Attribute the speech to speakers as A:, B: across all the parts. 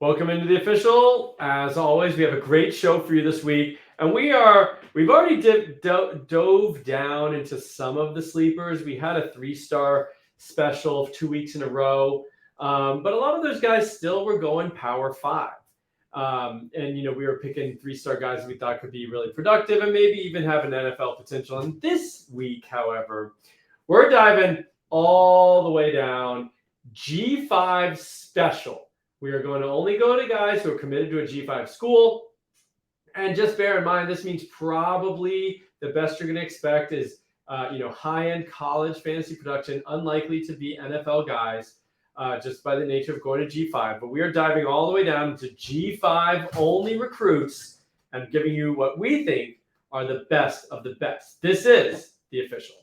A: Welcome into the official. As always, we have a great show for you this week, and we've already dove down into some of the sleepers. We had a 3-star special 2 weeks in a row, but a lot of those guys still were going Power 5. And we were picking 3-star guys we thought could be really productive and maybe even have an NFL potential. And this week, however, we're diving all the way down G5 special. We are going to only go to guys who are committed to a G5 school. And just bear in mind, this means probably the best you're going to expect is, high-end college fantasy production, unlikely to be NFL guys, just by the nature of going to G5. But we are diving all the way down to G5 only recruits and giving you what we think are the best of the best. This is the official.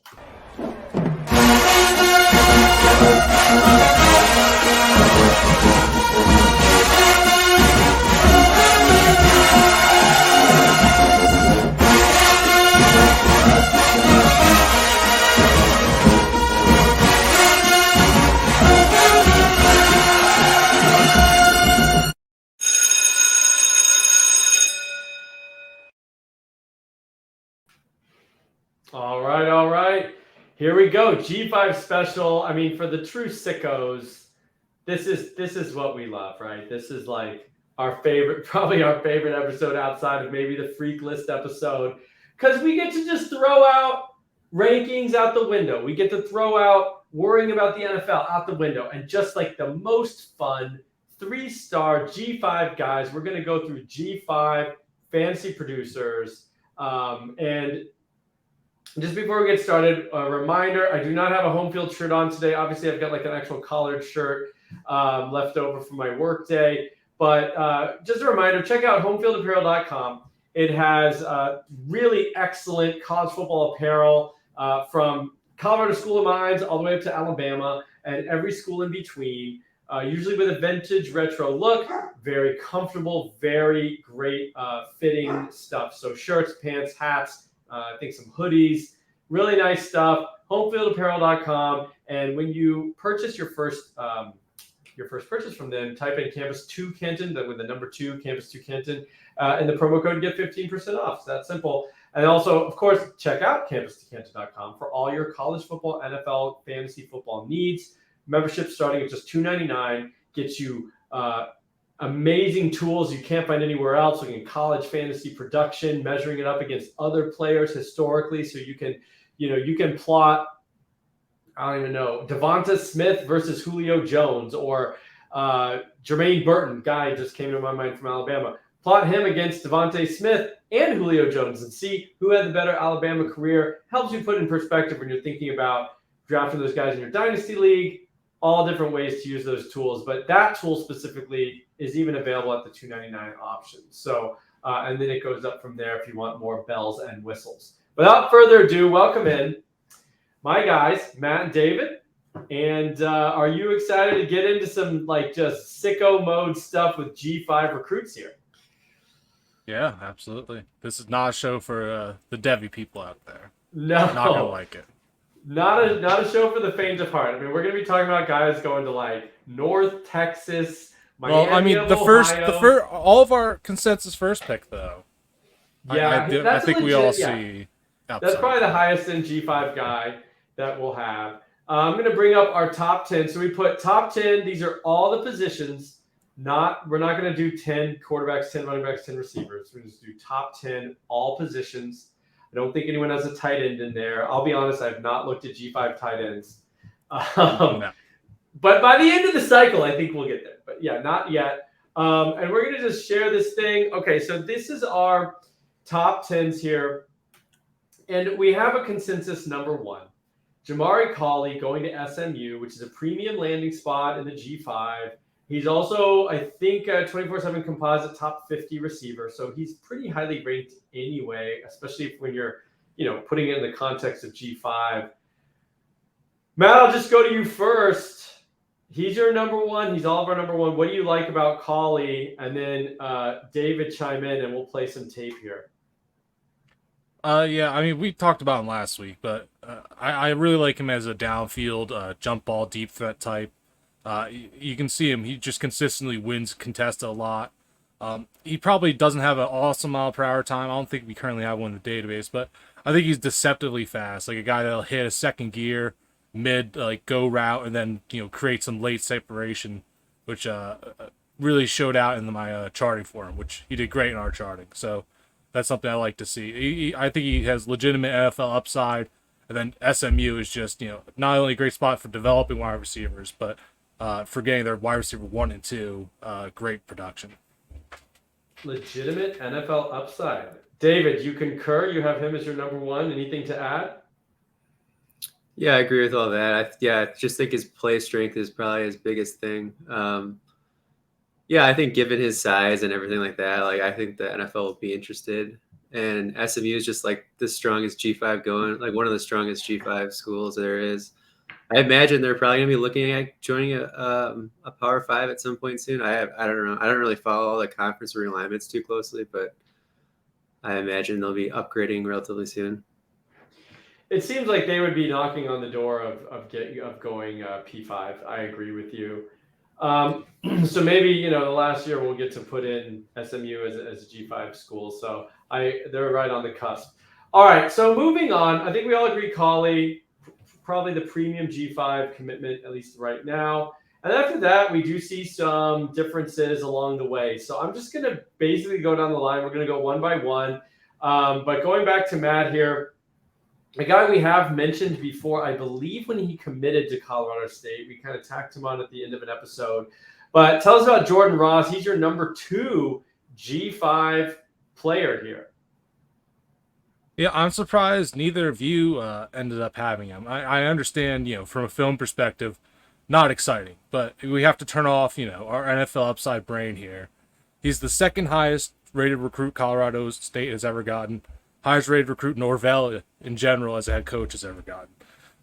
A: All right. Here we go. G5 special. I mean, for the true sickos, this is what we love, right? This is like probably our favorite episode outside of maybe the freak list episode, because we get to just throw out rankings out the window. We get to throw out worrying about the NFL out the window, and just like the most fun 3-star G5 guys, we're going to go through G5 fantasy producers. And just before we get started, a reminder, I do not have a home field shirt on today. Obviously, I've got like an actual collared shirt left over from my work day. But just a reminder, check out homefieldapparel.com. It has really excellent college football apparel from Colorado School of Mines all the way up to Alabama and every school in between, usually with a vintage retro look. Very comfortable, very great fitting stuff. So shirts, pants, hats, I think some hoodies, really nice stuff. Homefieldapparel.com. And when you purchase your first purchase from them, type in Campus 2 Kenton, with the number 2, Campus 2 Kenton, and the promo code to get 15% off. So that's simple. And also, of course, check out campus2kenton.com for all your college football, NFL, fantasy football needs. Membership starting at just $2.99 gets you amazing tools you can't find anywhere else, looking at college fantasy production, measuring it up against other players historically, so you can plot, I don't even know, Devonta Smith versus Julio Jones, or Jermaine Burton, guy just came to my mind from Alabama. Plot him against Devonta Smith and Julio Jones and see who had the better Alabama career. Helps you put in perspective when you're thinking about drafting those guys in your dynasty league. All different ways to use those tools, but that tool specifically is even available at the $2.99 option. So, and then it goes up from there if you want more bells and whistles. Without further ado, welcome in my guys, Matt and David. And are you excited to get into some just sicko mode stuff with G5 recruits here?
B: Yeah, absolutely. This is not a show for the Devy people out there.
A: No,
B: not gonna like it.
A: Not a show for the faint of heart. I mean, we're going to be talking about guys going to North Texas, Miami.
B: Well, I mean, the first, all of our consensus first pick though.
A: Yeah,
B: I think legit, we all see.
A: That's probably the highest end G5 guy that we'll have. I'm going to bring up our top 10. So we put top 10. These are all the positions. We're not going to do 10 quarterbacks, 10 running backs, 10 receivers. We're just do top 10, all positions. I don't think anyone has a tight end in there. I'll be honest, I've not looked at G5 tight ends. No. But by the end of the cycle, I think we'll get there. But yeah, not yet. And we're going to just share this thing. Okay, so this is our top 10s here. And we have a consensus number 1. Jamari Cauley going to SMU, which is a premium landing spot in the G5. He's also, I think, a 24/7 composite top 50 receiver. So he's pretty highly ranked anyway, especially when you're, putting it in the context of G5. Matt, I'll just go to you first. He's your number 1. He's all of our number 1. What do you like about Cauley? And then David chime in and we'll play some tape here.
B: Yeah, I mean, we talked about him last week, but I really like him as a downfield jump ball deep threat type. You can see him. He just consistently wins contested a lot. He probably doesn't have an awesome mile per hour time. I don't think we currently have one in the database, but I think he's deceptively fast. Like a guy that'll hit a second gear, mid like go route, and then create some late separation, which really showed out in my charting for him, which he did great in our charting. So that's something I like to see. I think he has legitimate NFL upside, and then SMU is just not only a great spot for developing wide receivers, but for getting their wide receiver 1 and 2, great production.
A: Legitimate NFL upside. David, you concur? You have him as your number 1. Anything to add?
C: Yeah, I agree with all that. I just think his play strength is probably his biggest thing. Yeah, I think given his size and everything like that, like I think the NFL will be interested. And SMU is just like the strongest G5 going, like one of the strongest G5 schools there is. I imagine they're probably going to be looking at joining a Power 5 at some point soon. I don't know. I don't really follow all the conference realignments too closely, but I imagine they'll be upgrading relatively soon.
A: It seems like they would be knocking on the door of going P5. I agree with you. So maybe the last year we'll get to put in SMU as a G5 school. So they're right on the cusp. All right. So moving on, I think we all agree Cauley, probably the premium G5 commitment, at least right now. And after that, we do see some differences along the way. So I'm just going to basically go down the line. We're going to go one by one. But going back to Matt here, a guy we have mentioned before, I believe when he committed to Colorado State, we kind of tacked him on at the end of an episode. But tell us about Jordan Ross. He's your number 2 G5 player here.
B: Yeah, I'm surprised neither of you ended up having him. I understand, from a film perspective, not exciting, but we have to turn off, our NFL upside brain here. He's the second highest rated recruit Colorado State has ever gotten, highest rated recruit Norvell in general as a head coach has ever gotten.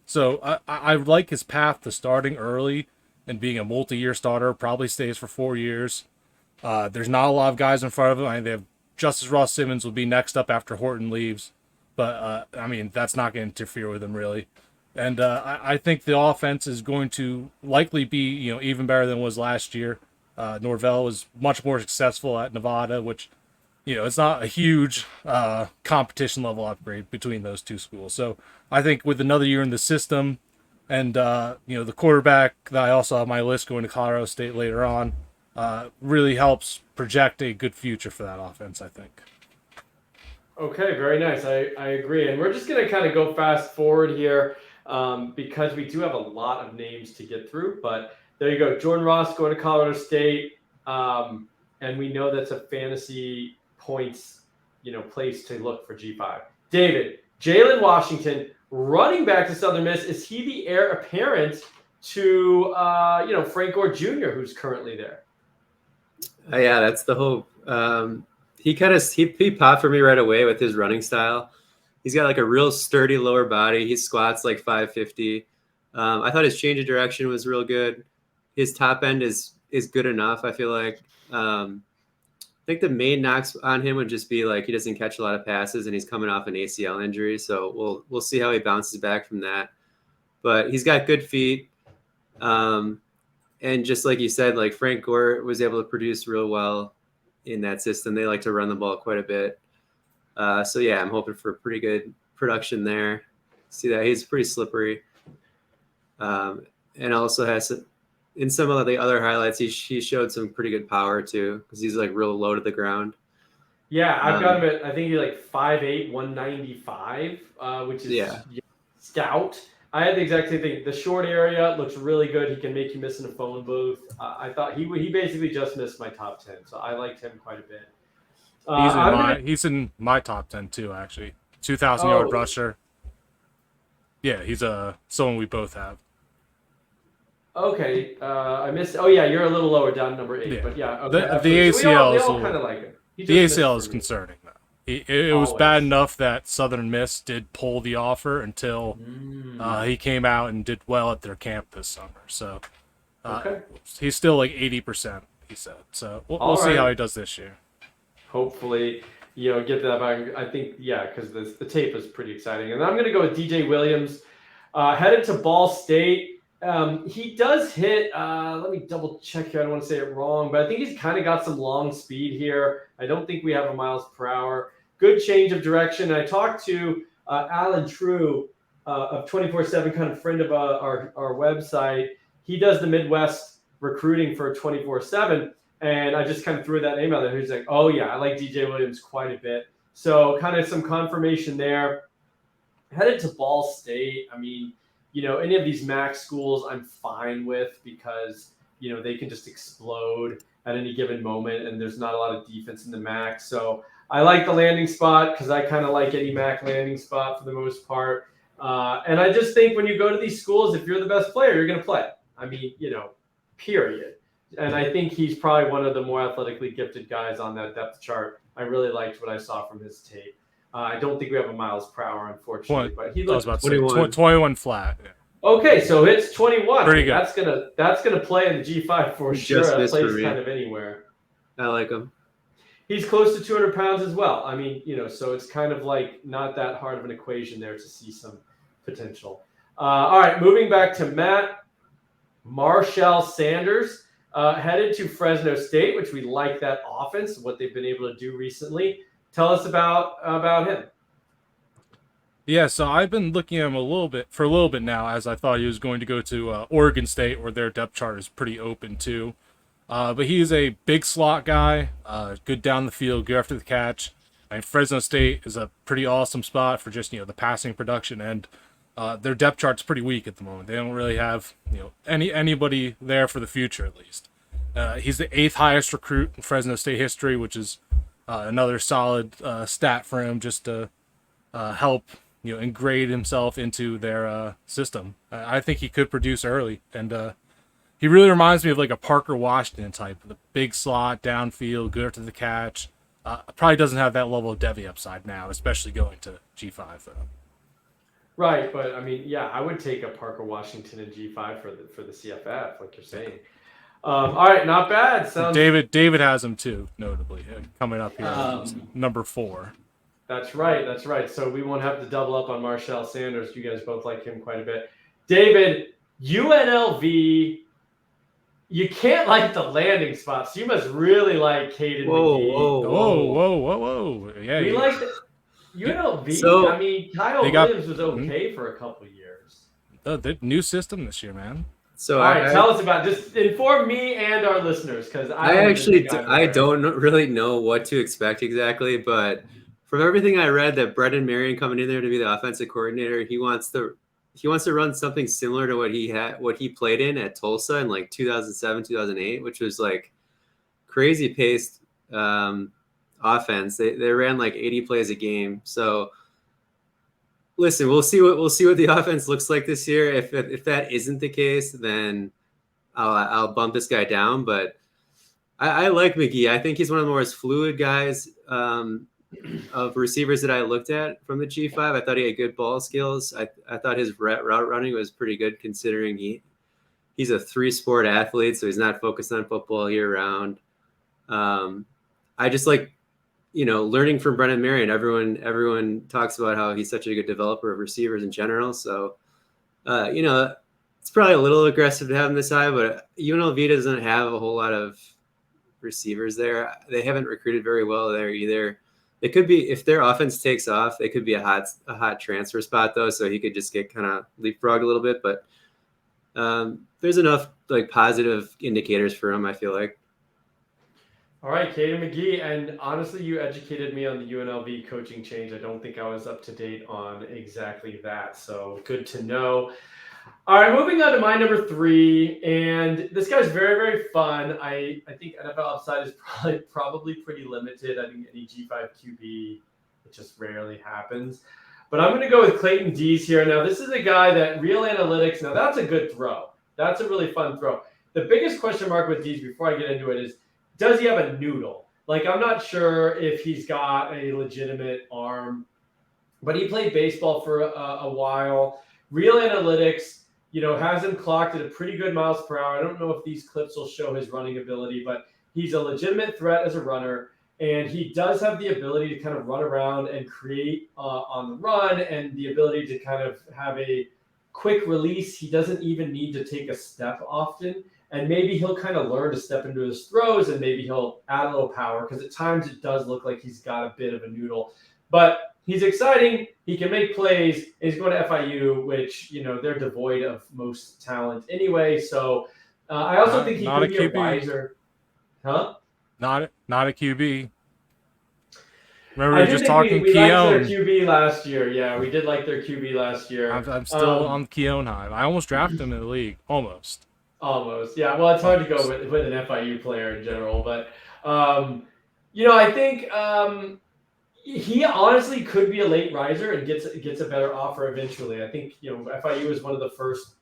B: So I like his path to starting early and being a multi-year starter, probably stays for 4 years. There's not a lot of guys in front of him. I mean, they have Justice Ross Simmons will be next up after Horton leaves. But, that's not going to interfere with him, really. And I think the offense is going to likely be, even better than it was last year. Norvell was much more successful at Nevada, which, it's not a huge competition level upgrade between those two schools. So I think with another year in the system and, the quarterback that I also have on my list going to Colorado State later on really helps project a good future for that offense, I think.
A: Okay, very nice. I agree. And we're just going to kind of go fast forward here because we do have a lot of names to get through. But there you go. Jordan Ross going to Colorado State. And we know that's a fantasy points, place to look for G5. David, Jalen Washington, running back to Southern Miss. Is he the heir apparent to, Frank Gore Jr., who's currently there?
C: Yeah, that's the hope. He popped for me right away with his running style. He's got like a real sturdy lower body. He squats like 550. I thought his change of direction was real good. His top end is good enough, I feel like. I think the main knocks on him would just be like he doesn't catch a lot of passes and he's coming off an ACL injury. So we'll see how he bounces back from that. But he's got good feet. And just like you said, like Frank Gore was able to produce real well in that system. They like to run the ball quite a bit. So yeah, I'm hoping for pretty good production there. See that he's pretty slippery. And also has in some of the other highlights, he showed some pretty good power too, because he's like real low to the ground.
A: Yeah, I've got him at, I think he's like 5'8", 195, which is stout. I had the exact same thing. The short area looks really good. He can make you miss in a phone booth. I thought he basically just missed my top 10, so I liked him quite a bit.
B: He's in my top 10 too, actually. 2,000-yard rusher. Yeah, he's someone we both have.
A: Okay, I missed. Oh yeah, you're a little lower down, number 8. Yeah. But yeah, okay,
B: the ACL
A: we all kind of like him.
B: The ACL is concerning though. It was bad enough that Southern Miss did pull the offer until he came out and did well at their camp this summer. So he's still like 80%, he said. So we'll see how he does this year.
A: Hopefully, get that back. I think, because the tape is pretty exciting. And I'm going to go with DJ Wiliams. Headed to Ball State. He does hit, let me double check here. I don't want to say it wrong, but I think he's kind of got some long speed here. I don't think we have a miles per hour. Good change of direction. I talked to Alan True of 24/7, kind of friend of our website. He does the Midwest recruiting for 24/7. And I just kind of threw that name out there. He's like, oh, yeah, I like DJ Wiliams quite a bit. So kind of some confirmation there. Headed to Ball State. I mean, any of these MAC schools I'm fine with because, they can just explode at any given moment and there's not a lot of defense in the MAC. So I like the landing spot because I kind of like any MAC landing spot for the most part. And I just think when you go to these schools, if you're the best player, you're going to play. I mean, period. And I think he's probably one of the more athletically gifted guys on that depth chart. I really liked what I saw from his tape. I don't think we have a miles per hour, unfortunately, but he looks
B: 21 flat. Yeah.
A: Okay, so it's 21.
B: Pretty good.
A: That's gonna play in the G5 for sure. That plays kind of anywhere.
C: I like him.
A: He's close to 200 pounds as well. I mean, so it's kind of like not that hard of an equation there to see some potential. All right, moving back to Matt. Marshall Sanders. Headed to Fresno State, which we like that offense, what they've been able to do recently. Tell us about him.
B: Yeah, so I've been looking at him a little bit now, as I thought he was going to go to Oregon State, where their depth chart is pretty open too. But he is a big slot guy, good down the field, good after the catch. I mean, Fresno State is a pretty awesome spot for just the passing production, and their depth chart's pretty weak at the moment. They don't really have anybody there for the future, at least. He's the 8th highest recruit in Fresno State history, which is another solid stat for him, just to help ingrate himself into their system. I think he could produce early, and he really reminds me of like a Parker Washington type, the big slot, downfield, good after the catch. Probably doesn't have that level of Devy upside now, especially going to G5 though.
A: Right, but I mean, yeah, I would take a Parker Washington in G5 for the CFF, like you're saying. All right, not bad.
B: David has him too, notably coming up here, number 4.
A: That's right. So we won't have to double up on Marshall Sanders. You guys both like him quite a bit. David, UNLV. You can't like the landing spots. You must really like Cadence McGee.
B: Whoa. Yeah,
A: we like the UNLV.
C: So,
A: I mean, Kyle Wiliams was okay for a couple years.
B: The new system this year, man.
C: So
A: all right, tell us about it. Just inform me and our listeners because I
C: don't really know what to expect exactly, but from everything I read, that Brendan Marion coming in there to be the offensive coordinator, he wants to run something similar to what he played in at Tulsa in like 2007, 2008, which was like crazy paced offense. They ran like 80 plays a game. So listen, we'll see what the offense looks like this year. If that isn't the case, then I'll bump this guy down. But I like McGee. I think he's one of the more fluid guys of receivers that I looked at from the G5. I thought he had good ball skills. I thought his route running was pretty good considering he's a 3-sport athlete, so he's not focused on football year round. I just like learning from Brendan Marion. Everyone talks about how he's such a good developer of receivers in general. So, it's probably a little aggressive to have him this high, but UNLV doesn't have a whole lot of receivers there. They haven't recruited very well there either. It could be, if their offense takes off, they could be a hot transfer spot though. So he could just get kind of leapfrogged a little bit, but there's enough like positive indicators for him, I feel like.
A: All right, Clayton McGee, and honestly, you educated me on the UNLV coaching change. I don't think I was up to date on exactly that, so good to know. All right, moving on to my number 3, and this guy's very, very fun. I think NFL upside is probably pretty limited. I think any G5 QB, it just rarely happens. But I'm going to go with Clayton Dees here. Now, this is a guy that real analytics, now that's a good throw. That's a really fun throw. The biggest question mark with Dees, before I get into it, is does he have a noodle? Like, I'm not sure if he's got a legitimate arm, but he played baseball for a while. Real analytics, has him clocked at a pretty good miles per hour. I don't know if these clips will show his running ability, but he's a legitimate threat as a runner. And he does have the ability to kind of run around and create on the run, and the ability to kind of have a quick release. He doesn't even need to take a step often. And maybe he'll kind of learn to step into his throws, and maybe he'll add a little power, because at times it does look like he's got a bit of a noodle. But he's exciting. He can make plays. And he's going to FIU, which, they're devoid of most talent anyway. So I also think he could be a riser. Huh?
B: Not a QB. Remember,
A: I
B: we were just
A: think
B: talking
A: we liked their
B: Keown.
A: QB last year. Yeah, we did like their QB last year.
B: I'm still on Keown high. I almost drafted him in the league. Almost.
A: Yeah. Well, it's hard to go with an FIU player in general, but I think he honestly could be a late riser and gets a better offer eventually. I think FIU is one of the first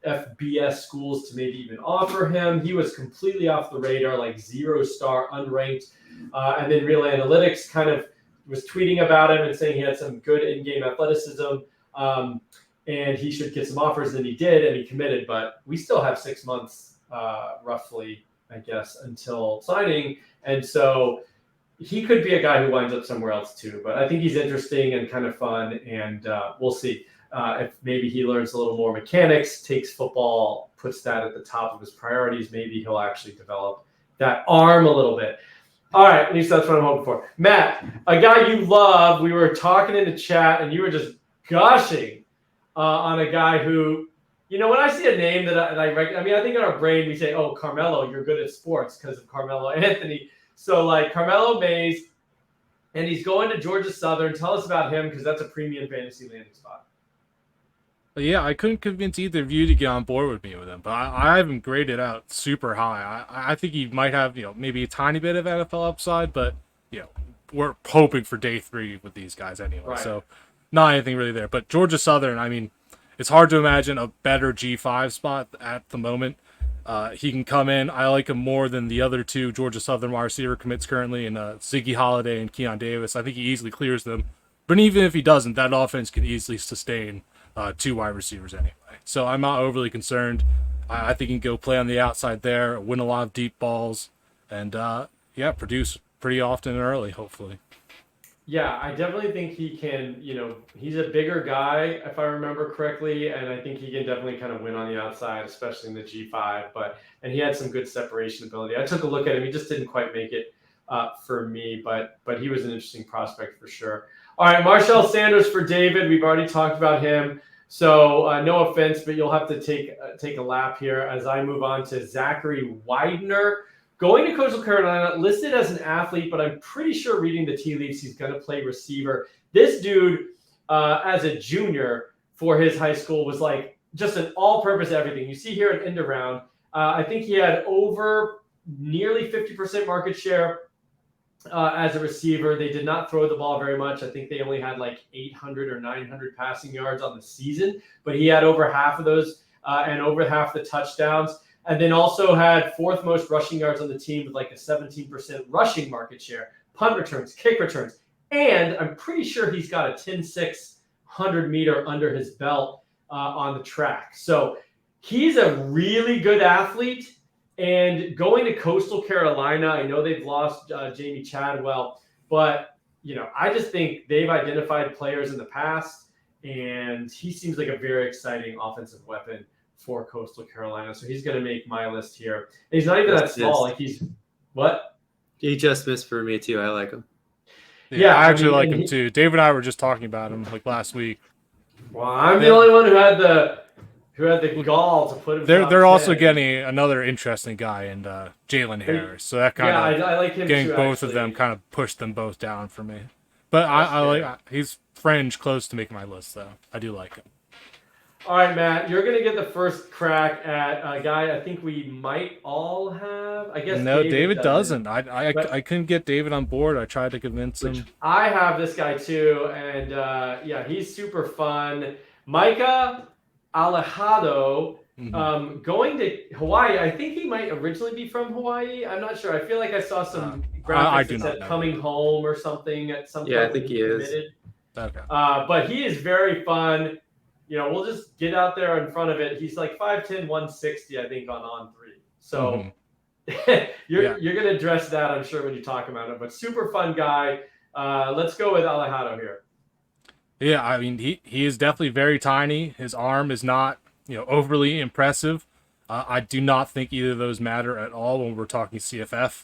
A: FBS schools to maybe even offer him. He was completely off the radar, like 0-star, unranked, and then Real Analytics kind of was tweeting about him and saying he had some good in-game athleticism. And he should get some offers, and he did, and he committed. But we still have 6 months, roughly, I guess, until signing. And so he could be a guy who winds up somewhere else too. But I think he's interesting and kind of fun, and we'll see if maybe he learns a little more mechanics, takes football, puts that at the top of his priorities. Maybe he'll actually develop that arm a little bit. All right, at least that's what I'm hoping for. Matt, a guy you love, we were talking in the chat, and you were just gushing on a guy who, when I see a name that I think in our brain we say, oh, Carmelo, you're good at sports because of Carmelo Anthony. So like Carmelo Mays, and he's going to Georgia Southern. Tell us about him, because that's a premium fantasy landing spot.
B: But yeah, I couldn't convince either of you to get on board with me with him, but I have him graded out super high. I think he might have, maybe a tiny bit of NFL upside, but, we're hoping for day 3 with these guys anyway. Right. So not anything really there. But Georgia Southern, it's hard to imagine a better G5 spot at the moment. He can come in. I like him more than the other 2 Georgia Southern wide receiver commits currently, in Ziggy Holiday and Keon Davis. I think he easily clears them. But even if he doesn't, that offense can easily sustain 2 wide receivers anyway. So I'm not overly concerned. I think he can go play on the outside there, win a lot of deep balls, and produce pretty often and early, hopefully.
A: Yeah, I definitely think he can, he's a bigger guy, if I remember correctly, and I think he can definitely kind of win on the outside, especially in the G5, and he had some good separation ability. I took a look at him. He just didn't quite make it for me, but he was an interesting prospect for sure. All right, Marshall Sanders for David. We've already talked about him, so no offense, but you'll have to take a lap here as I move on to Zachary Widener. Going to Coastal Carolina, listed as an athlete, but I'm pretty sure reading the tea leaves, he's going to play receiver. This dude, as a junior for his high school, was like just an all-purpose everything. You see here at end around, I think he had over nearly 50% market share as a receiver. They did not throw the ball very much. I think they only had like 800 or 900 passing yards on the season, but he had over half of those and over half the touchdowns. And then also had 4th most rushing yards on the team with like a 17% rushing market share, punt returns, kick returns. And I'm pretty sure he's got a 10-6 100-meter under his belt on the track. So he's a really good athlete. And going to Coastal Carolina, I know they've lost Jamie Chadwell, but, I just think they've identified players in the past, and he seems like a very exciting offensive weapon for Coastal Carolina. So he's going to make my list here. And he's not even that small. Like he's what?
C: He just missed for me too. I like him.
B: Yeah, I actually like him too. Dave and I were just talking about him like last week.
A: Well, I'm the only one who had the gall to put him.
B: They're also getting another interesting guy in Jalen Harris. So that kind of
A: I like him
B: getting
A: too,
B: both
A: actually.
B: of them kind of pushed them both down for me. But I like he's fringe close to making my list though. I do like him.
A: All right, Matt, you're going to get the first crack at a guy I think we might all have. I guess
B: no, David doesn't. I couldn't get David on board. I tried to convince him.
A: I have this guy too, and he's super fun. Micah Alejado, going to Hawaii. I think he might originally be from Hawaii. I'm not sure. I feel like I saw some graphics that said coming home or something at some point.
C: Yeah, I think he is.
B: Okay.
A: But he is very fun. We'll just get out there in front of it. He's like 5'10", 160, I think, on 3. So you're going to address that, I'm sure, when you talk about it. But super fun guy. Let's go with Alejado here.
B: Yeah, I mean, he is definitely very tiny. His arm is not, overly impressive. I do not think either of those matter at all when we're talking CFF.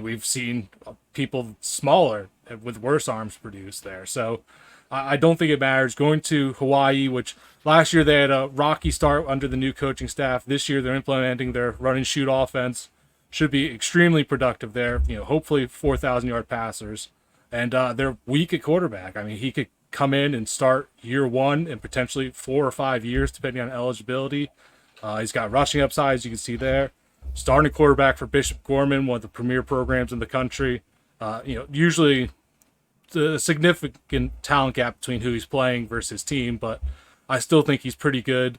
B: We've seen people smaller with worse arms produced there. So I don't think it matters. Going to Hawaii, which last year they had a rocky start under the new coaching staff. This year they're implementing their run and shoot offense. Should be extremely productive there. Hopefully 4,000-yard passers. And they're weak at quarterback. I mean, he could come in and start year one and potentially 4 or 5 years, depending on eligibility. He's got rushing upside, as you can see there. Starting quarterback for Bishop Gorman, one of the premier programs in the country. Usually the significant talent gap between who he's playing versus his team, but I still think he's pretty good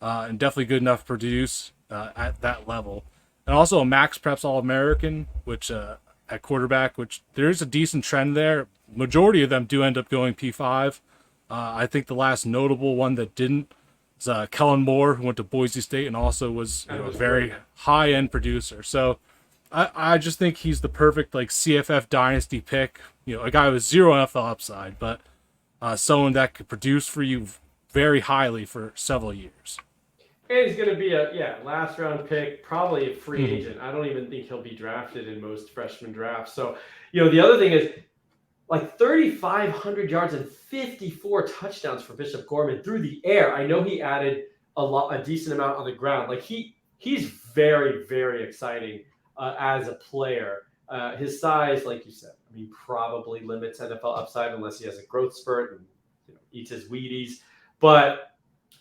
B: and definitely good enough to produce at that level. And also a Max Preps All-American, which at quarterback, which there's a decent trend there. Majority of them do end up going P5. I think the last notable one that didn't is Kellen Moore, who went to Boise State and also was a very high-end producer. So I just think he's the perfect CFF dynasty pick. A guy with zero NFL upside, but someone that could produce for you very highly for several years.
A: And he's going to be a last round pick, probably a free agent. I don't even think he'll be drafted in most freshman drafts. So, the other thing is 3,500 yards and 54 touchdowns for Bishop Gorman through the air. I know he added a decent amount on the ground. He's very, very exciting as a player. His size, like you said, probably limits NFL upside unless he has a growth spurt and eats his Wheaties. But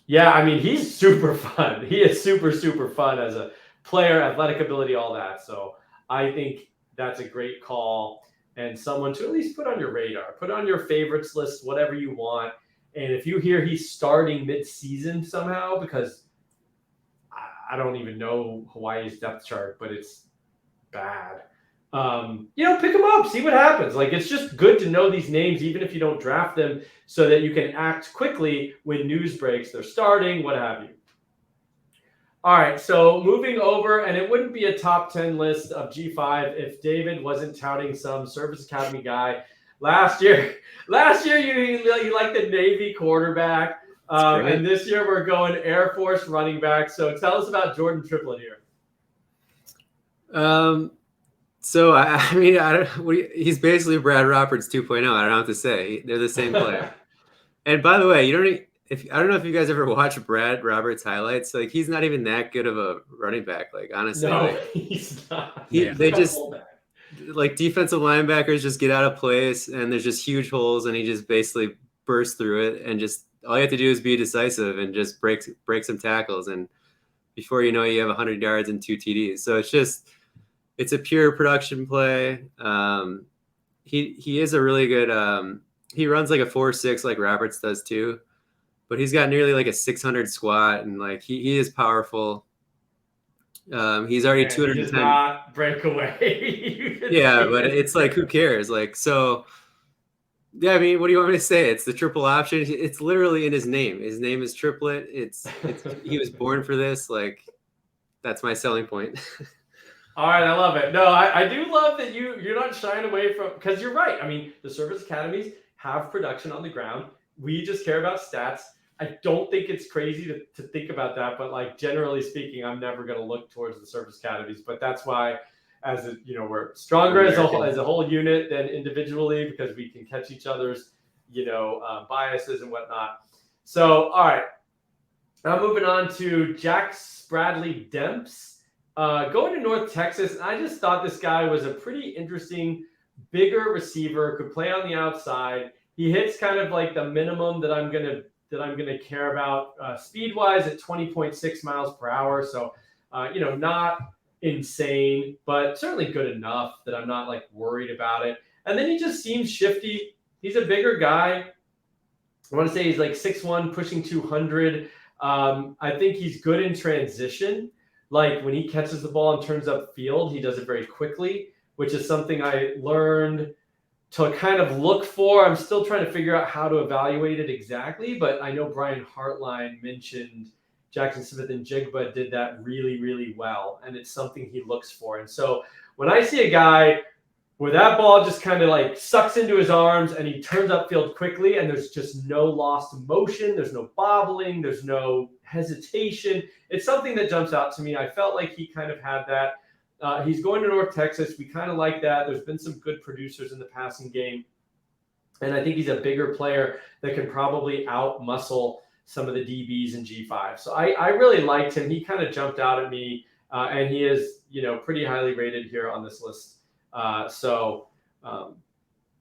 A: yeah, he's super fun. He is super, super fun as a player, athletic ability, all that. So I think that's a great call and someone to at least put on your radar, put on your favorites list, whatever you want. And if you hear he's starting mid-season somehow, because I don't even know Hawaii's depth chart, but it's bad. Pick them up, see what happens. It's just good to know these names, even if you don't draft them, so that you can act quickly when news breaks. They're starting, what have you. All right, so moving over, and it wouldn't be a top 10 list of G5 if David wasn't touting some Service Academy guy. Last year you liked the Navy quarterback, and this year we're going Air Force running back. So tell us about Jordan Triplet here.
C: So he's basically Brad Roberts 2.0. I don't have to say. They're the same player. And by the way, I don't know if you guys ever watch Brad Roberts highlights. He's not even that good of a running back. Honestly,
A: no, he's not.
C: They just defensive linebackers just get out of place, and there's just huge holes, and he just basically bursts through it, and just all you have to do is be decisive and just break some tackles, and before you know it, you have 100 yards and 2 TDs. So it's a pure production play. He is a really good. He runs like a 4.6 like Roberts does too, but he's got nearly a 600 squat, and he is powerful. He's already 210.
A: He does not break away.
C: Yeah, but it's who cares? So. Yeah, what do you want me to say? It's the triple option. It's literally in his name. His name is Triplet. It's he was born for this. That's my selling point.
A: All right, I love it. No, I do love that you're not shying away from, because you're right. The service academies have production on the ground. We just care about stats. I don't think it's crazy to think about that, but generally speaking, I'm never going to look towards the service academies. But that's why, we're stronger as a whole unit than individually, because we can catch each other's biases and whatnot. So all right, now moving on to Jack Spreadley Demps. Going to North Texas, I just thought this guy was a pretty interesting, bigger receiver, could play on the outside. He hits kind of the minimum that I'm gonna care about speed-wise at 20.6 miles per hour. So, not insane, but certainly good enough that I'm not worried about it. And then he just seems shifty. He's a bigger guy. I want to say he's 6'1", pushing 200. I think he's good in transition. When he catches the ball and turns up field, he does it very quickly, which is something I learned to kind of look for. I'm still trying to figure out how to evaluate it exactly, but I know Brian Hartline mentioned Jackson Smith and Jigba did that really, really well, and it's something he looks for. And so when I see a guy where that ball just kind of like sucks into his arms and he turns upfield quickly and there's just no lost motion. There's no bobbling. There's no hesitation. It's something that jumps out to me. I felt like he kind of had that. He's going to North Texas. We kind of like that. There's been some good producers in the passing game. And I think he's a bigger player that can probably out-muscle some of the DBs in G5. So I really liked him. He kind of jumped out at me, and he is, pretty highly rated here on this list. So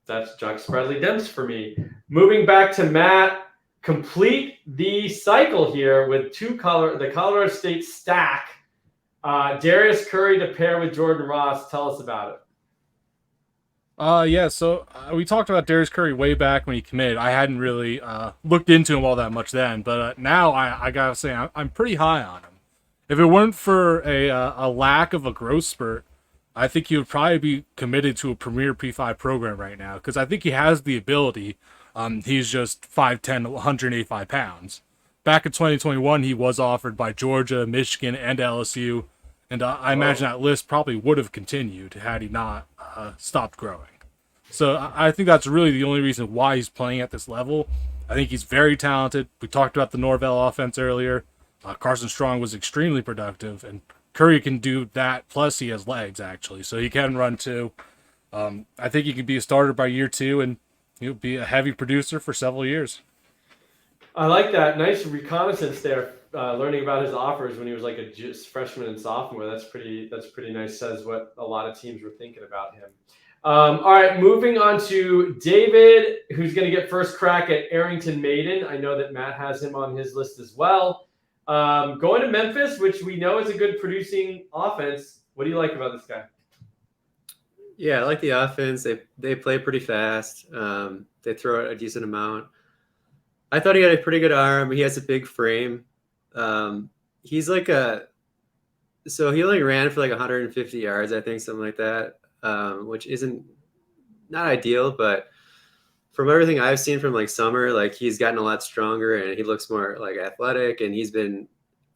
A: that's Chuck Spreadley Dems for me. Moving back to Matt, complete the cycle here with the Colorado State stack. Darius Curry to pair with Jordan Ross. Tell us about it.
B: So we talked about Darius Curry way back when he committed. I hadn't really looked into him all that much then, but now I gotta say I'm pretty high on him. If it weren't for a lack of a growth spurt, I think he would probably be committed to a premier P5 program right now because I think he has the ability. He's just 5'10", 185 pounds. Back in 2021, he was offered by Georgia, Michigan, and LSU, and I imagine that list probably would have continued had he not stopped growing. So I think that's really the only reason why he's playing at this level. I think he's very talented. We talked about the Norvell offense earlier. Carson Strong was extremely productive, and Curry can do that, plus he has legs, actually, so he can run too. I think he could be a starter by year 2, and he'll be a heavy producer for several years.
A: I like that. Nice reconnaissance there, learning about his offers when he was like a freshman and sophomore. That's pretty nice. Says what a lot of teams were thinking about him. All right, moving on to David, who's going to get first crack at Arrington Maiden. I know that Matt has him on his list as well. Going to Memphis, which we know is a good producing offense. What do you like about this guy?
C: Yeah, I like the offense. They play pretty fast. They throw it a decent amount. I thought he had a pretty good arm. He has a big frame. He's like so he only ran for like 150 yards, I think, something like that, which isn't not ideal, but from everything I've seen from like summer, like he's gotten a lot stronger and he looks more like athletic, and he's been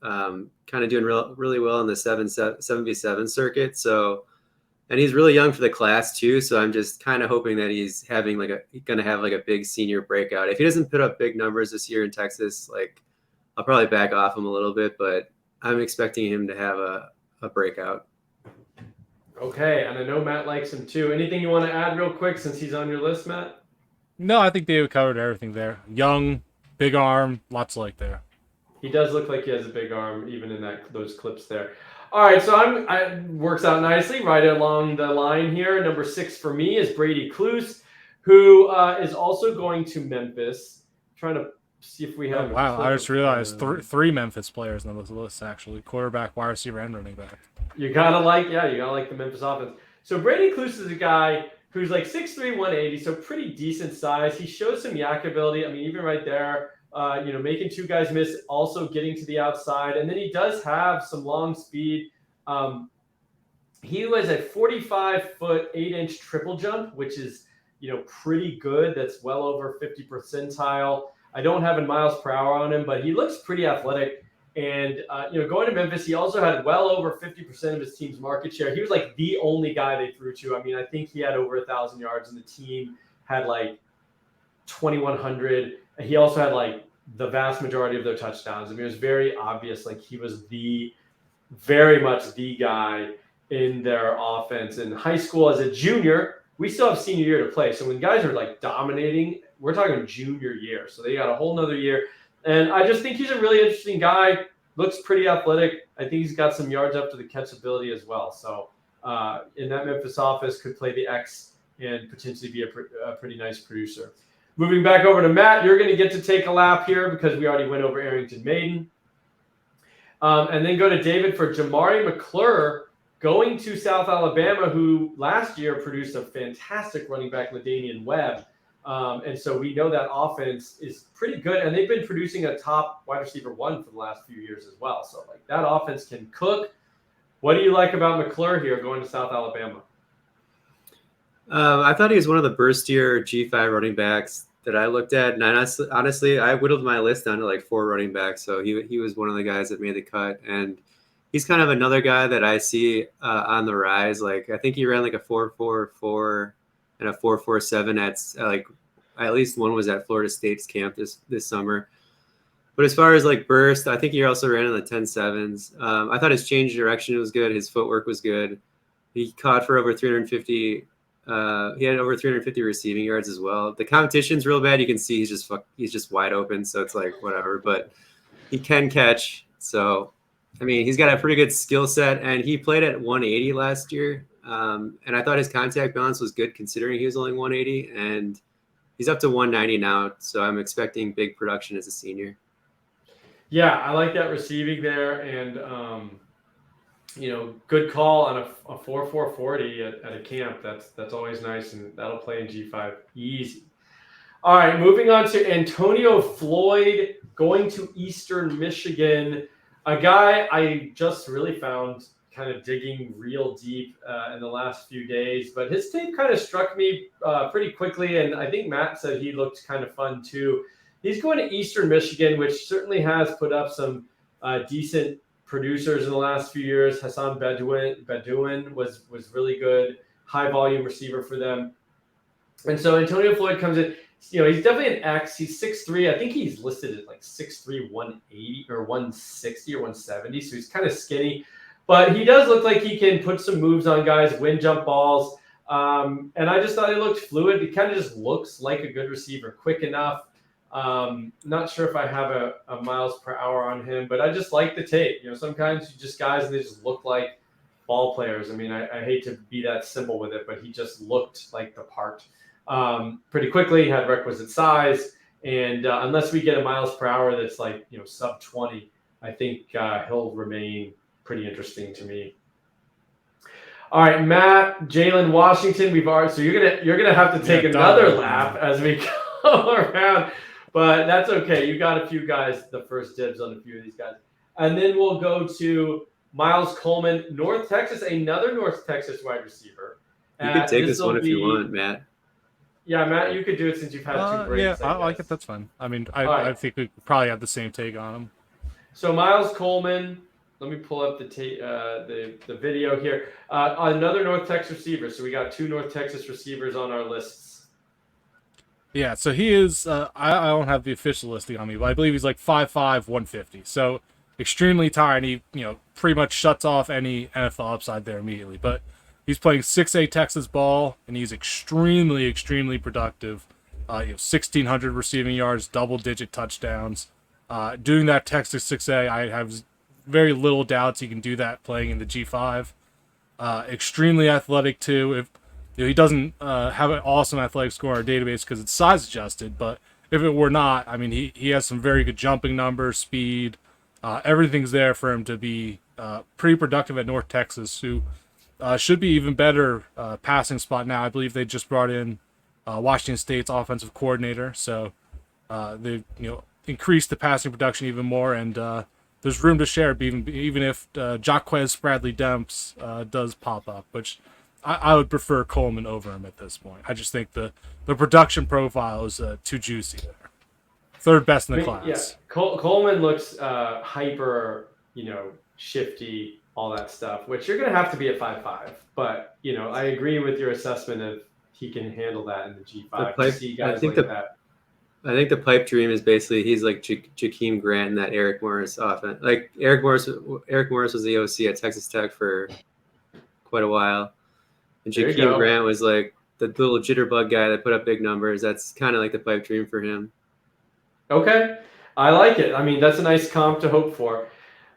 C: kind of doing really well in the 7v7 circuit. So, and he's really young for the class too. So I'm just kind of hoping that he's having going to have like a big senior breakout. If he doesn't put up big numbers this year in Texas, like I'll probably back off him a little bit, but I'm expecting him to have a breakout.
A: Okay, and I know Matt likes him too. Anything you want to add real quick since he's on your list, Matt?
B: No, I think David covered everything there. Young, big arm, lots to like there.
A: He does look like he has a big arm, even in those clips there. All right, so works out nicely right along the line here. Number 6 for me is Brady Cleave, who is also going to Memphis. Trying to see if we have.
B: Oh, wow, I just realized three Memphis players on this list actually: quarterback, wide receiver, and running back.
A: You gotta like the Memphis offense. So Brady Cleave is a guy who's like 6'3", 180, so pretty decent size. He shows some yak ability. I mean, even right there, making 2 guys miss, also getting to the outside. And then he does have some long speed. He was a 45-foot, 8-inch triple jump, which is, pretty good. That's well over 50 percentile. I don't have in miles per hour on him, but he looks pretty athletic. And, going to Memphis, he also had well over 50% of his team's market share. He was like the only guy they threw to. I mean, I think he had over 1,000 yards and the team had like 2,100. He also had like the vast majority of their touchdowns. I mean, it was very obvious. Like he was very much the guy in their offense. In high school as a junior, we still have senior year to play. So when guys are like dominating, we're talking junior year. So they got a whole nother year. And I just think he's a really interesting guy. Looks pretty athletic. I think he's got some yards up to the catch ability as well. So in that Memphis office, could play the X and potentially be a pretty nice producer. Moving back over to Matt, you're going to get to take a lap here because we already went over Arrington Maiden. And then go to David for Jamari McClure, going to South Alabama, who last year produced a fantastic running back, LaDainian Webb. And so we know that offense is pretty good, and they've been producing a top wide receiver 1 for the last few years as well. So like that offense can cook. What do you like about McClure here going to South Alabama?
C: I thought he was one of the burstier G5 running backs that I looked at, and honestly, I whittled my list down to like 4 running backs. So he was one of the guys that made the cut, and he's kind of another guy that I see on the rise. Like I think he ran like a 4.44 and a 4.47 at least one was at Florida State's camp this summer. But as far as like burst, I think he also ran in the 10.7s. I thought his change of direction was good. His footwork was good. He caught for over 350. He had over 350 receiving yards as well. The competition's real bad. You can see he's just wide open. So it's like whatever. But he can catch. So I mean, he's got a pretty good skill set, and he played at 180 last year. And I thought his contact balance was good considering he was only 180, and he's up to 190 now. So I'm expecting big production as a senior.
A: Yeah, I like that receiving there, and good call on a 4.40 at a camp. That's always nice, and that'll play in G5 easy. All right, moving on to Antonio Floyd going to Eastern Michigan, a guy I just really found kind of digging real deep in the last few days, but his tape kind of struck me pretty quickly, and I think Matt said he looked kind of fun too. He's going to Eastern Michigan, which certainly has put up some decent producers in the last few years. Hassan Bedouin was really good, high volume receiver for them. And so Antonio Floyd comes in. He's definitely an X. He's 6'3". I think he's listed at like 6'3", 180 or 160 or 170. So he's kind of skinny, but he does look like he can put some moves on guys, win jump balls. And I just thought he looked fluid. He kind of just looks like a good receiver, quick enough. Not sure if I have a miles per hour on him, but I just like the tape. Sometimes you just guys, they just look like ball players. I mean, I hate to be that simple with it, but he just looked like the part pretty quickly, had requisite size. And unless we get a miles per hour that's like, sub 20, I think he'll remain pretty interesting to me. All right, Matt, Jalen Washington, so you're gonna have to take another lap as we go around. But that's okay. You got a few guys, the first dibs on a few of these guys. And then we'll go to Miles Coleman, North Texas, another North Texas wide receiver.
C: You could take this one if you want, Matt.
A: Yeah, Matt, you could do it since you've had two breaks.
B: Yeah, I like it. That's fine. I mean, I think we probably have the same take on him.
A: So Miles Coleman, let me pull up the video here. Another North Texas receiver. So we got two North Texas receivers on our lists.
B: Yeah, so he is, I don't have the official listing on me, but I believe he's like 5'5", 150. So extremely tiny, pretty much shuts off any NFL upside there immediately. But he's playing 6A Texas ball, and he's extremely, extremely productive. 1,600 receiving yards, double-digit touchdowns. Doing that Texas 6A, I have very little doubts he can do that playing in the G5. Extremely athletic, too. He doesn't have an awesome athletic score in our database because it's size adjusted, but if it were not, I mean, he has some very good jumping numbers, speed. Everything's there for him to be pretty productive at North Texas, who should be even better passing spot now. I believe they just brought in Washington State's offensive coordinator, so they've increased the passing production even more, and there's room to share even if Jaquez Spreadley Demps does pop up, which I would prefer Coleman over him at this point. I just think the production profile is too juicy there. Third best in the class.
A: Yeah, Coleman looks hyper, shifty, all that stuff, which you're going to have to be at 5'5". But, I agree with your assessment of he can handle that in the G5.
C: I think the pipe dream is basically he's like Jakeem Grant in that Eric Morris offense. Like Eric Morris was the OC at Texas Tech for quite a while. And Jakeem Grant was like the little jitterbug guy that put up big numbers. That's kind of like the pipe dream for him.
A: Okay. I like it. I mean, that's a nice comp to hope for.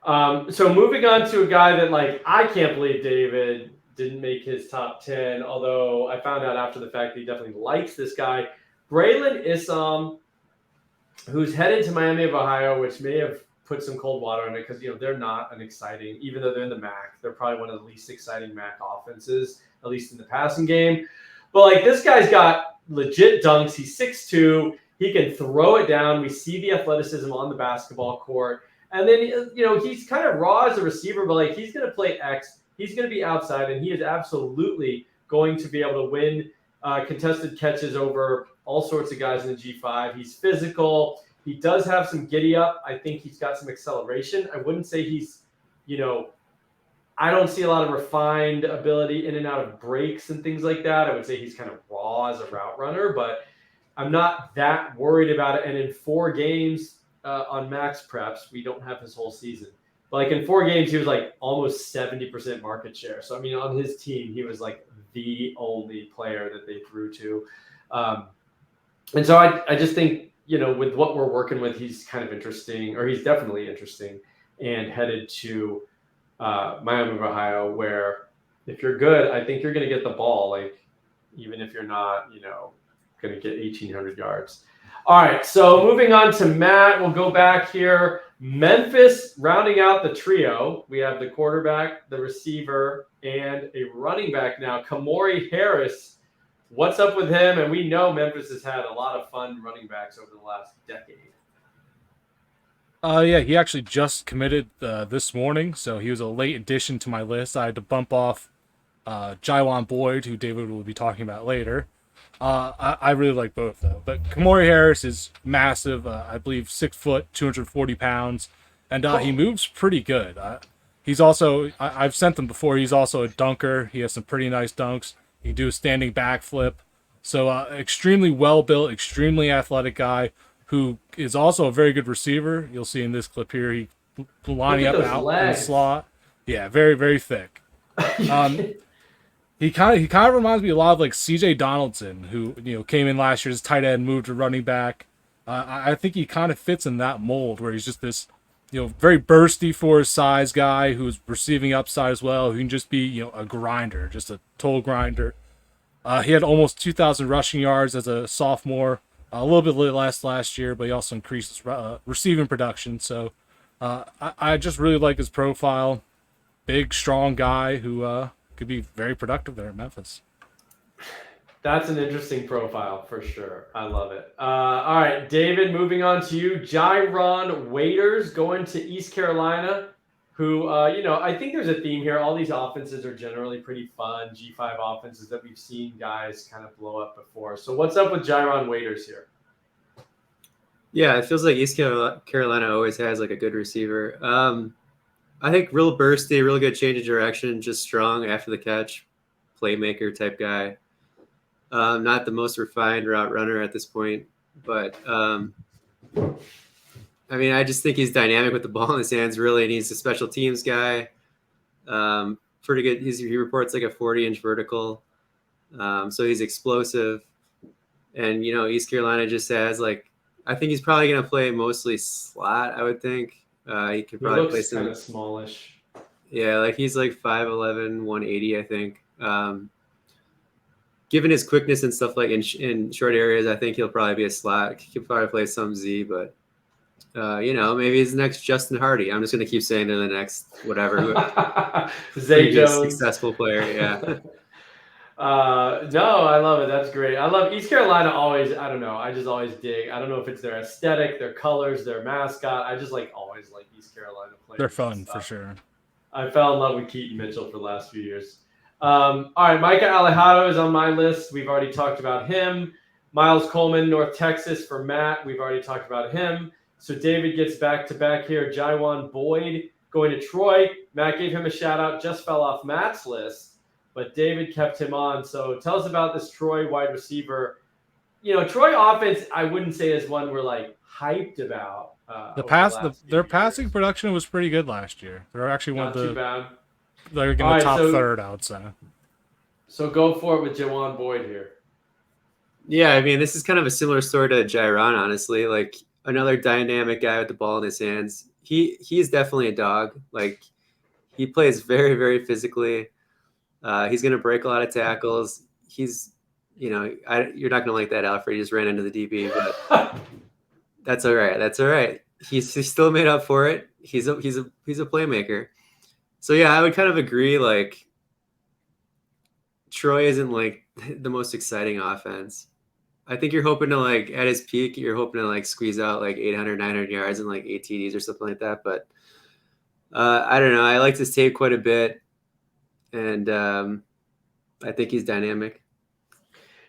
A: So moving on to a guy that, I can't believe David didn't make his top 10, although I found out after the fact that he definitely likes this guy. Braylon Issam, who's headed to Miami of Ohio, which may have put some cold water on it because, they're not an exciting, even though they're in the MAC, they're probably one of the least exciting MAC offenses, at least in the passing game. But, this guy's got legit dunks. He's 6'2". He can throw it down. We see the athleticism on the basketball court. And then, he's kind of raw as a receiver, but, he's going to play X. He's going to be outside, and he is absolutely going to be able to win contested catches over all sorts of guys in the G5. He's physical. He does have some giddy up. I think he's got some acceleration. I wouldn't say he's, I don't see a lot of refined ability in and out of breaks and things like that. I would say he's kind of raw as a route runner, but I'm not that worried about it. And in 4 games on max preps, we don't have his whole season. But like in 4 games, he was like almost 70% market share. So I mean, on his team, he was like the only player that they threw to. And so I just think, with what we're working with, he's kind of interesting, or he's definitely interesting, and headed to Miami of Ohio, where if you're good, I think you're going to get the ball, like even if you're not, going to get 1,800 yards. All right, so moving on to Matt, we'll go back here. Memphis rounding out the trio. We have the quarterback, the receiver, and a running back now. Kamori Harris, what's up with him? And we know Memphis has had a lot of fun running backs over the last decade.
B: Yeah, he actually just committed this morning, so he was a late addition to my list. I had to bump off Jairon Boyd, who David will be talking about later. I really like both, though. But Kamori Harris is massive. I believe 6 foot, 240 pounds, and he moves pretty good. He's also, I've sent him before, he's also a dunker. He has some pretty nice dunks. He can do a standing backflip. So extremely well-built, extremely athletic guy who is also a very good receiver. You'll see in this clip here, he lining up out in the slot. Yeah, very, very thick. He kind of reminds me a lot of like C.J. Donaldson, who came in last year as tight end, moved to running back. I think he kind of fits in that mold where he's just this very bursty for his size guy who's receiving upside as well, who can just be a grinder, just a total grinder. He had almost 2,000 rushing yards as a sophomore. A little bit less last year, but he also increased his receiving production. So I just really like his profile. Big, strong guy who could be very productive there in Memphis.
A: That's an interesting profile for sure. I love it. All right, David, moving on to you. Jairon Wade going to East Carolina, who, I think there's a theme here. All these offenses are generally pretty fun, G5 offenses that we've seen guys kind of blow up before. So what's up with Jairon Wade here?
C: Yeah, it feels like East Carolina always has like a good receiver. I think real bursty, real good change of direction, just strong after the catch, playmaker type guy. Not the most refined route runner at this point, but I just think he's dynamic with the ball in his hands. Really, and he's a special teams guy. Pretty good. He reports like a 40-inch vertical, so he's explosive. And East Carolina just has I think he's probably going to play mostly slot. I would think he could probably play some
A: kind of smallish.
C: Yeah, he's 5'11", 180, I think. Given his quickness and stuff in short areas, I think he'll probably be a slot. He could probably play some Z, but maybe he's the next Justin Hardy. I'm just going to keep saying they're the next whatever.
A: Zay Jones.
C: Successful player, yeah.
A: No, I love it. That's great. I love East Carolina always. I don't know. I just always dig. I don't know if it's their aesthetic, their colors, their mascot. I just always like East Carolina players.
B: They're fun for sure.
A: I fell in love with Keaton Mitchell for the last few years. All right, Micah Alejado is on my list. We've already talked about him. Miles Coleman, North Texas for Matt. We've already talked about him. So David gets back to back here. Javon Boyd going to Troy. Matt gave him a shout out. Just fell off Matt's list, but David kept him on. So tell us about this Troy wide receiver. Troy offense, I wouldn't say is one we're hyped about.
B: Their passing production was pretty good last year. They're actually one of the.
A: Not too bad.
B: They're in the top third, I would say.
A: So go for it with Javon Boyd here.
C: Yeah, this is kind of a similar story to Jairon, honestly. Another dynamic guy with the ball in his hands. He's definitely a dog. He plays very, very physically. He's going to break a lot of tackles. He's, you're not going to like that, Alfred. He just ran into the DB, but that's all right. That's all right. He's still made up for it. He's a playmaker. So yeah, I would kind of agree. Troy isn't the most exciting offense. I think you're hoping to at his peak, you're hoping to squeeze out 800, 900 yards and 8 TDs or something like that. But I don't know. I liked his tape quite a bit, and I think he's dynamic.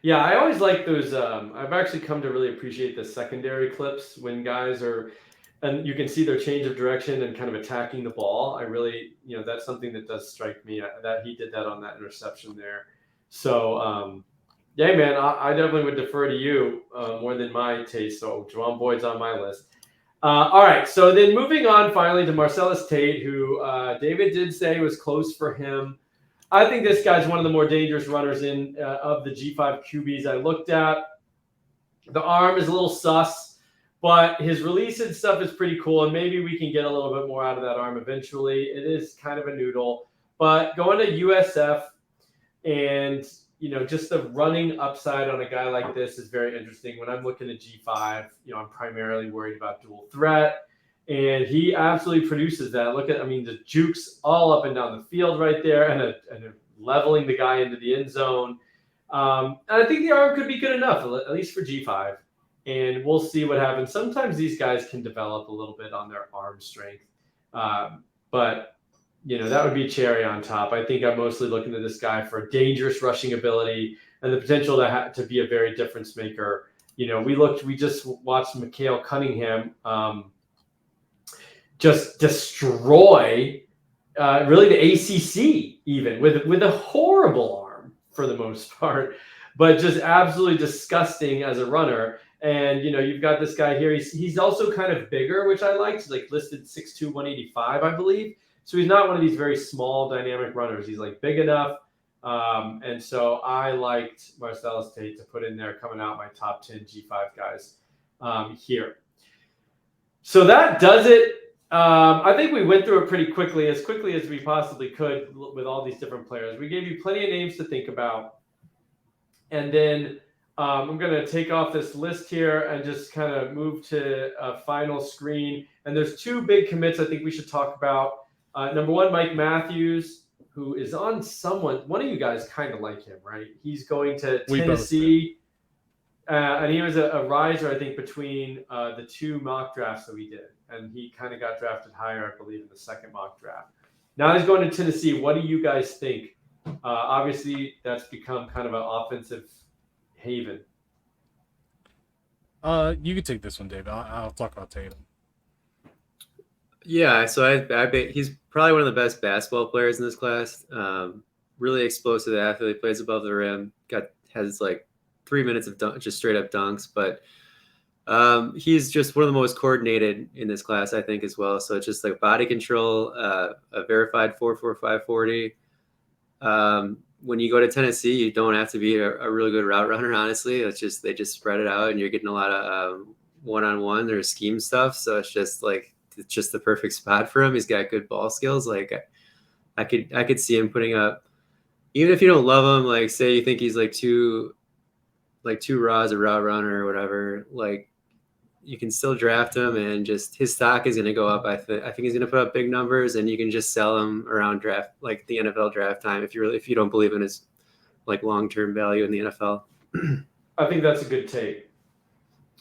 A: Yeah, I always like those. I've actually come to really appreciate the secondary clips when guys are and you can see their change of direction and kind of attacking the ball. I really, that's something that does strike me that he did that on that interception there. So, yeah, man, I definitely would defer to you more than my taste. So Javon Boyd's on my list. All right, so then moving on finally to Marcellus Tate, who David did say was close for him. I think this guy's one of the more dangerous runners of the G5 QBs I looked at. The arm is a little sus, but his release and stuff is pretty cool, and maybe we can get a little bit more out of that arm eventually. It is kind of a noodle, but going to USF and just the running upside on a guy like this is very interesting. When I'm looking at G5, I'm primarily worried about dual threat, and he absolutely produces that. The juke's all up and down the field right there, and leveling the guy into the end zone. And I think the arm could be good enough, at least for G5, and we'll see what happens. Sometimes these guys can develop a little bit on their arm strength, but that would be cherry on top. I think I'm mostly looking at this guy for dangerous rushing ability and the potential to be a very difference maker. We just watched Mikhail Cunningham just destroy really the ACC even with a horrible arm for the most part, but just absolutely disgusting as a runner. And you've got this guy here. He's also kind of bigger, which I liked. He's like listed 6'2", 185, I believe. So he's not one of these very small dynamic runners. He's like big enough. And so I liked Marcellus Tate to put in there coming out my top 10 G5 guys here. So that does it. I think we went through it pretty quickly as we possibly could with all these different players. We gave you plenty of names to think about. And then I'm going to take off this list here and just kind of move to a final screen. And there's two big commits I think we should talk about. Number one, Mike Matthews, who is on one of you guys kind of like him, right? He's going to Tennessee, and he was a riser, I think, between the two mock drafts that we did. And he kind of got drafted higher, I believe, in the second mock draft. Now he's going to Tennessee. What do you guys think? Obviously, that's become kind of an offensive haven.
B: You could take this one, David. I'll talk about Tatum.
C: Yeah, so I bet he's probably one of the best basketball players in this class. Really explosive athlete, plays above the rim, has like 3 minutes of just straight up dunks, but he's just one of the most coordinated in this class, I think, as well. So it's just like body control, a verified 4.45 40. When you go to Tennessee, you don't have to be a really good route runner, honestly. They just spread it out, and you're getting a lot of one-on-one or scheme stuff. So it's just the perfect spot for him. He's got good ball skills. Like I could see him putting up, even if you don't love him, like say you think he's too raw as a route runner or whatever, like you can still draft him, and just his stock is going to go up. I think he's going to put up big numbers, and you can just sell him around draft, like the NFL draft time, if you don't believe in his like long-term value in the NFL.
A: I think that's a good take.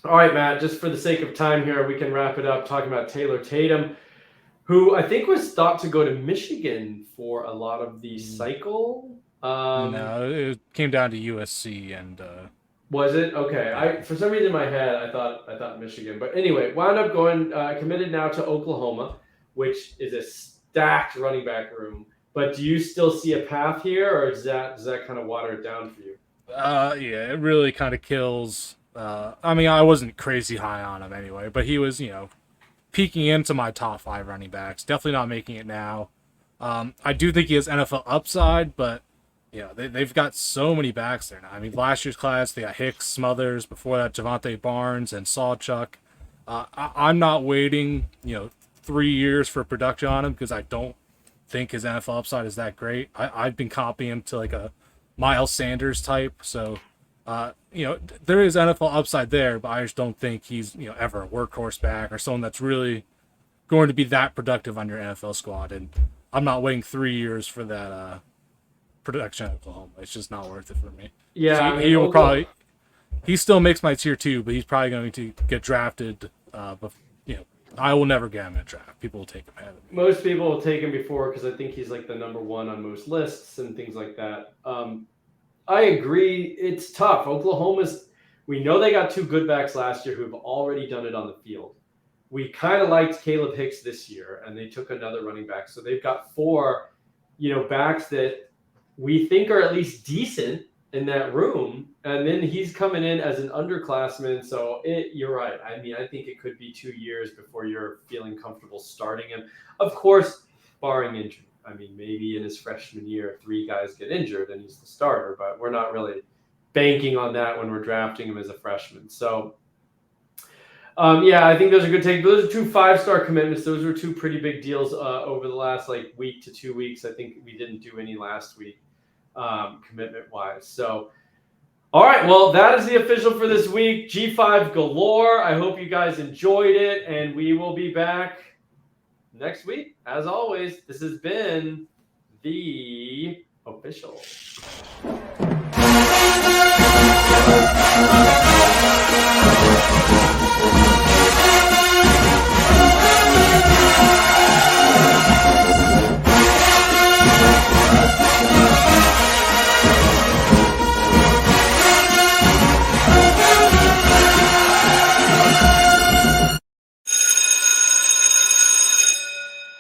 A: All right, Matt, just for the sake of time here, we can wrap it up talking about Taylor Tatum, who I think was thought to go to Michigan for a lot of the cycle.
B: No, it came down to USC and
A: was it? Okay. For some reason in my head I thought Michigan. But anyway, wound up going committed now to Oklahoma, which is a stacked running back room. But do you still see a path here, or does that kind of water it down for you?
B: Yeah, it really kind of kills. I wasn't crazy high on him anyway, but he was, peeking into my top 5 running backs. Definitely not making it now. I do think he has NFL upside, but they've got so many backs there now. Last year's class, they got Hicks, Smothers, before that Javonte Barnes and Sawchuk. I'm not waiting, 3 years for production on him because I don't think his NFL upside is that great. I've been copying him to like a Miles Sanders type, so there is NFL upside there, but I just don't think he's, ever a workhorse back or someone that's really going to be that productive on your NFL squad. And I'm not waiting 3 years for that production at Oklahoma. It's just not worth it for me.
A: Yeah,
B: so he will probably. He still makes my tier 2, but he's probably going to get drafted. But I will never get him in a draft. People will take him ahead of me.
A: Most people will take him before because I think he's like the number 1 on most lists and things like that. I agree. It's tough. We know they got 2 good backs last year who've already done it on the field. we kind of liked Caleb Hicks this year, and they took another running back. So they've got 4, backs that we think are at least decent in that room. And then he's coming in as an underclassman. So you're right. I mean, I think it could be 2 years before you're feeling comfortable starting him. Of course, barring injury. I mean, maybe in his freshman year, 3 guys get injured and he's the starter, but we're not really banking on that when we're drafting him as a freshman. So, I think those are good takes. Those are 2 5-star commitments. Those were 2 pretty big deals over the last week to 2 weeks. I think we didn't do any last week commitment-wise. So, all right. Well, that is the official for this week. G5 galore. I hope you guys enjoyed it, and we will be back next week. As always, this has been the official.